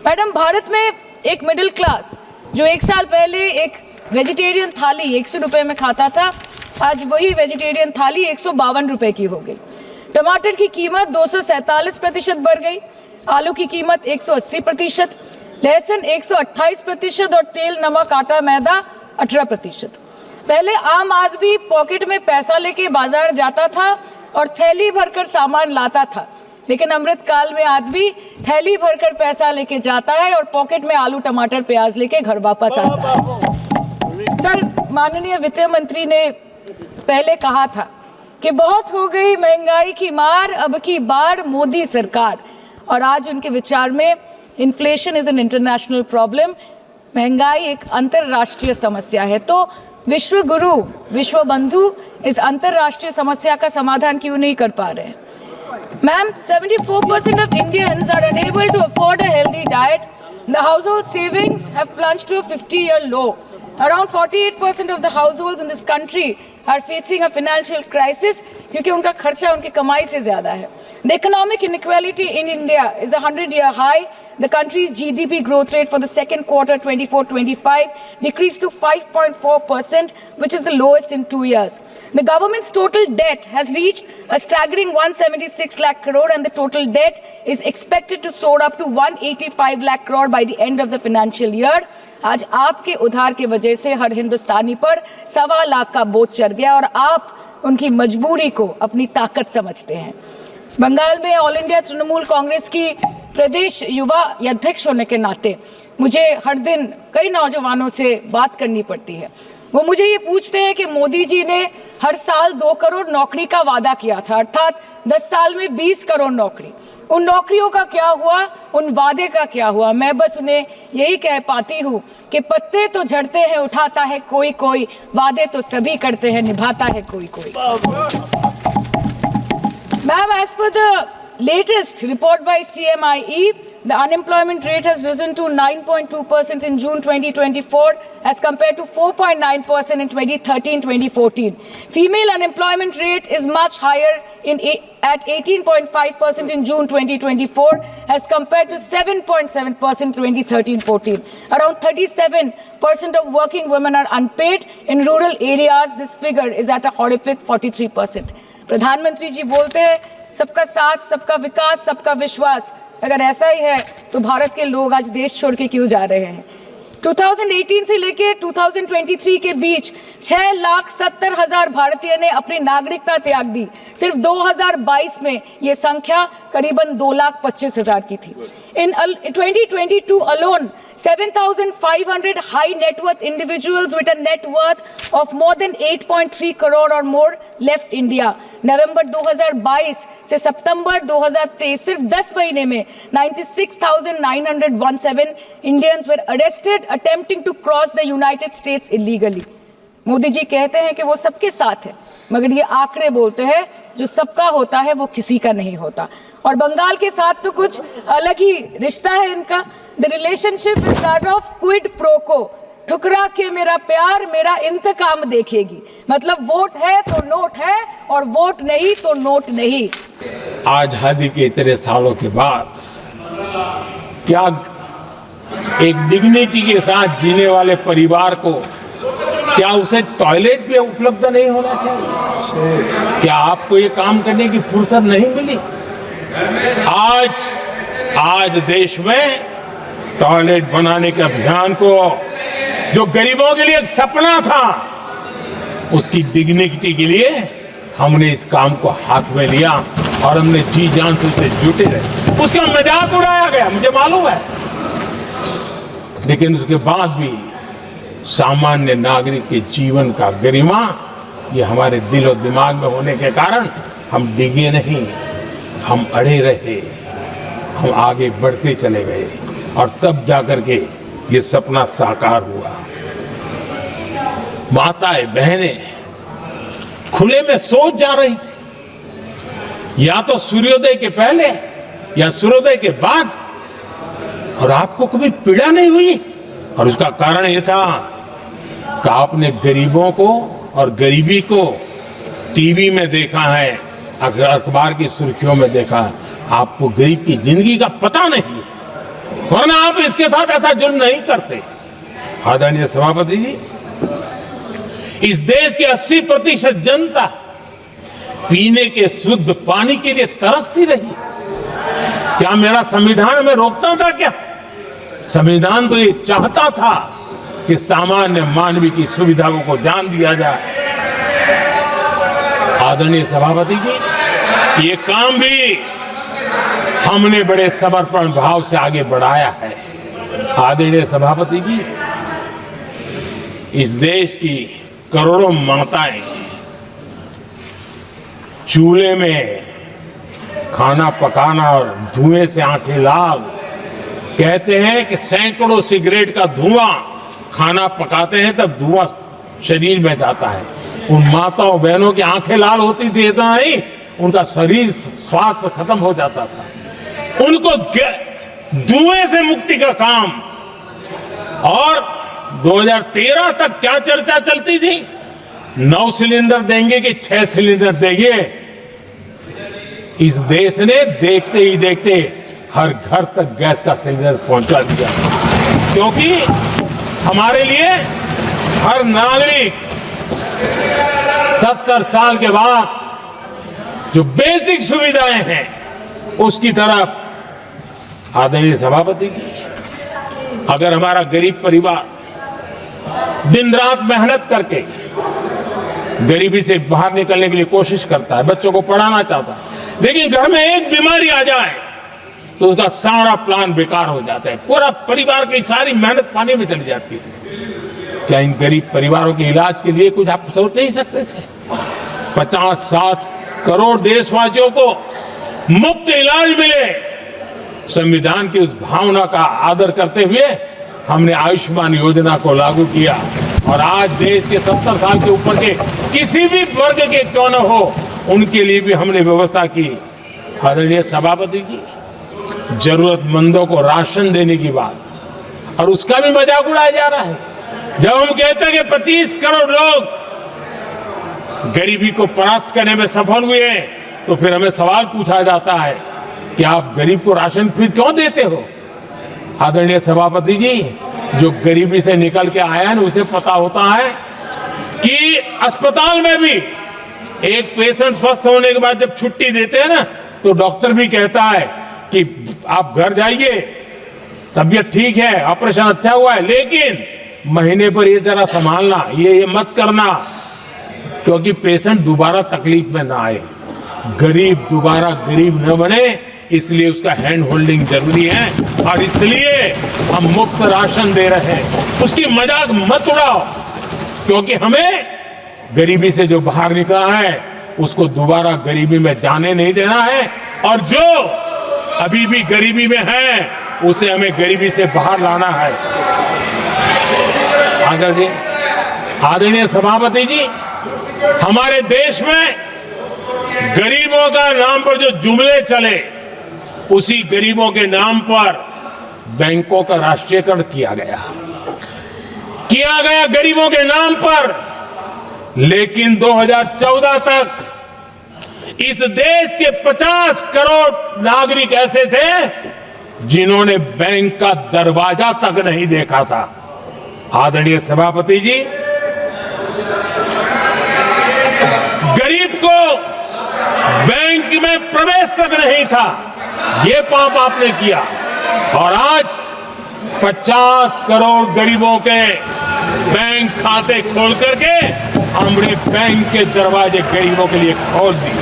Madam, Bharat में एक middle class जो एक साल पहले एक वेजिटेरियन थाली 100 रुपये में खाता था, आज वही वेजिटेरियन थाली 152 रुपये की हो गई। टमाटर की कीमत 247% बढ़ गई, आलू की कीमत 180%, लहसुन 128% और तेल, नमक, आटा, मैदा 18%। पहले आम आदमी पॉकेट में पैसा लेके बाजार जाता था और थैली भरकर सामान लाता था, लेकिन अमृत काल में आदमी थैली भरकर पैसा लेके जाता है और पॉकेट में आलू, टमाटर, प्याज लेके घर वापस आता है। सर, माननीय वित्त मंत्री ने पहले कहा था कि बहुत हो गई महंगाई की मार, अब की बार मोदी सरकार, और आज उनके विचार में inflation is an international problem, महंगाई एक अंतर्राष्ट्रीय समस्या है। तो विश्व गुरु, विश्व बंधु इस अंतर्राष्ट्रीय समस्या का समाधान क्यों नहीं कर पा रहे हैं? Ma'am, 74% of Indians are unable to afford a healthy diet. The household savings have plunged to a 50-year low. Around 48% of the households in this country are facing a financial crisis क्योंकि उनका खर्चा उनकी कमाई से ज़्यादा है। The economic inequality in India is a 100-year high. The country's GDP growth rate for the second quarter 24-25 decreased to 5.4%, which is the lowest in 2 years. The government's total debt has reached a staggering 176 lakh crore, and the total debt is expected to soar up to 185 lakh crore by the end of the financial year. आज आपके उधार की वजह से हर हिंदुस्तानी पर 1.25 लाख का बोझ चढ़ गया और आप उनकी मजबूरी को अपनी ताकत समझते हैं। बंगाल में ऑल इंडिया तृणमूल कांग्रेस की प्रदेश युवा अध्यक्ष होने के नाते मुझे हर दिन कई नौजवानों से बात करनी पड़ती है। वो मुझे ये पूछते हैं कि मोदी जी ने हर साल 2 करोड़ नौकरी का वादा किया था, अर्थात 10 साल में 20 करोड़ नौकरी। उन नौकरियों का क्या हुआ, उन वादे का क्या हुआ? मैं बस उन्हें यही कह पाती हूँ कि पत्ते तो झड़ते हैं, उठाता है कोई कोई, वादे तो सभी करते हैं, निभाता है कोई कोई। Ma'am, as per the latest report by CMIE, the unemployment rate has risen to 9.2% in June 2024 as compared to 4.9% in 2013-2014. Female unemployment rate is much higher at 18.5% in June 2024 as compared to 7.7% in 2013-14. Around 37% of working women are unpaid. In rural areas, this figure is at a horrific 43%. प्रधानमंत्री जी बोलते हैं सबका साथ, सबका विकास, सबका विश्वास। अगर ऐसा ही है तो भारत के लोग आज देश छोड़ के क्यों जा रहे हैं? 2018 से लेके 2023 के बीच 6,70,000 भारतीय ने अपनी नागरिकता त्याग दी। सिर्फ 2022 में ये संख्या करीबन 2,25,000 की थी। In 2022 alone, 7,500 high net worth individuals with a net worth of more than 8.3 crore or more left India. नवंबर 2022 से सितंबर 2023 सिर्फ 10 महीने में 96,917 Indians were arrested attempting to cross the United States illegally. Modi ji कहते हैं कि वो सबके साथ है, मगर ये आंकड़े बोलते हैं जो सबका होता है वो किसी का नहीं होता। और बंगाल के साथ तो कुछ अलग ही रिश्ता है इनका। The relationship is that of quid pro को, ठुकरा के मेरा प्यार मेरा इंतकाम देखेगी। मतलब वोट है तो नोट है और वोट नहीं तो नोट नहीं। आजादी के इतने सालों के बाद क्या एक डिग्निटी के साथ जीने वाले परिवार को क्या उसे टॉयलेट भी उपलब्ध नहीं होना चाहिए? क्या आपको ये काम करने की फुर्सत नहीं मिली? आज देश में टॉयलेट बनाने के अभियान को, जो गरीबों के लिए एक सपना था, उसकी डिग्निटी के लिए हमने इस काम को हाथ में लिया और हमने जी जान से उसे जुटे रहे। उसका मजाक उड़ाया गया, मुझे मालूम है, लेकिन उसके बाद भी सामान्य नागरिक के जीवन का गरिमा ये हमारे दिल और दिमाग में होने के कारण हम डिगे नहीं, हम अड़े रहे, हम आगे बढ़ते चले गए और तब जाकर के ये सपना साकार हुआ। माताएं, बहनें खुले में सोच जा रही थी, या तो सूर्योदय के पहले या सूर्योदय के बाद, और आपको कभी पीड़ा नहीं हुई। और उसका कारण ये था कि आपने गरीबों को और गरीबी को टीवी में देखा है, अखबार की सुर्खियों में देखा है, आपको गरीब की जिंदगी का पता नहीं। वरना आप इसके साथ ऐसा जुर्म नहीं करते। आदरणीय सभापति जी, इस देश की 80% जनता पीने के शुद्ध पानी के लिए तरसती रही। क्या मेरा संविधान हमें रोकता था क्या? संविधान तो ये चाहता था कि सामान्य मानव की सुविधाओं को ध्यान दिया जाए। आदरणीय सभापति जी, ये काम भी हमने बड़े समर्पण भाव से आगे बढ़ाया है। आदरणीय सभापति जी, इस देश की करोड़ों माताएं चूल्हे में खाना पकाना और धुएं से आंखें लाल, कहते हैं कि सैकड़ों सिगरेट का धुआं खाना पकाते हैं तब धुआं शरीर में जाता है। उन माताओं बहनों की आंखें लाल होती थी, इतना नहीं उनका शरीर स्वास्थ्य खत्म हो जाता था। उनको धुएं से मुक्ति का काम। और 2013 तक क्या चर्चा चलती थी? 9 सिलेंडर देंगे कि 6 सिलेंडर देंगे। इस देश ने देखते ही देखते हर घर तक गैस का सिलेंडर पहुंचा दिया, क्योंकि हमारे लिए हर नागरिक 70 साल के बाद जो बेसिक सुविधाएं हैं उसकी तरफ। आदरणीय सभापति जी, अगर हमारा गरीब परिवार दिन रात मेहनत करके गरीबी से बाहर निकलने के लिए कोशिश करता है, बच्चों को पढ़ाना चाहता है, लेकिन घर में एक बीमारी आ जाए तो उसका सारा प्लान बेकार हो जाता है, पूरा परिवार की सारी मेहनत पानी में चली जाती है। क्या इन गरीब परिवारों के इलाज के लिए कुछ आप सोच नहीं सकते थे? 50-60 करोड़ देशवासियों को मुफ्त इलाज मिले। संविधान की उस भावना का आदर करते हुए हमने आयुष्मान योजना को लागू किया और आज देश के 70 साल के ऊपर के किसी भी वर्ग के क्यों न हो उनके लिए भी हमने व्यवस्था की। आदरणीय सभापति जी, जरूरतमंदों को राशन देने की बात और उसका भी मजाक उड़ाया जा रहा है। जब हम कहते हैं कि 25 करोड़ लोग गरीबी को परास्त करने में सफल हुए हैं, तो फिर हमें सवाल पूछा जाता है कि आप गरीब को राशन फिर क्यों देते हो? आदरणीय सभापति जी, जो गरीबी से निकल के आया है उसे पता होता है कि अस्पताल में भी एक पेशेंट स्वस्थ होने के बाद जब छुट्टी देते हैं ना, तो डॉक्टर भी कहता है कि आप घर जाइए, तबीयत ठीक है, ऑपरेशन अच्छा हुआ है, लेकिन महीने पर ये जरा संभालना, ये मत करना, क्योंकि पेशेंट दोबारा तकलीफ में ना आए, गरीब दोबारा गरीब न बने, इसलिए उसका हैंड होल्डिंग जरूरी है। और इसलिए हम मुफ्त राशन दे रहे हैं। उसकी मजाक मत उड़ाओ, क्योंकि हमें गरीबी से जो बाहर निकला है उसको दोबारा गरीबी में जाने नहीं देना है, और जो अभी भी गरीबी में है उसे हमें गरीबी से बाहर लाना है। आदरणीय सभापति जी, हमारे देश में गरीबों का नाम पर जो जुमले चले, उसी गरीबों के नाम पर बैंकों का राष्ट्रीयकरण किया गया गरीबों के नाम पर। लेकिन 2014 तक इस देश के 50 करोड़ नागरिक ऐसे थे जिन्होंने बैंक का दरवाजा तक नहीं देखा था। आदरणीय सभापति जी, गरीब को बैंक में प्रवेश तक नहीं था, ये पाप आपने किया। और आज 50 करोड़ गरीबों के बैंक खाते खोल करके हमने बैंक के दरवाजे गरीबों के लिए खोल दिए।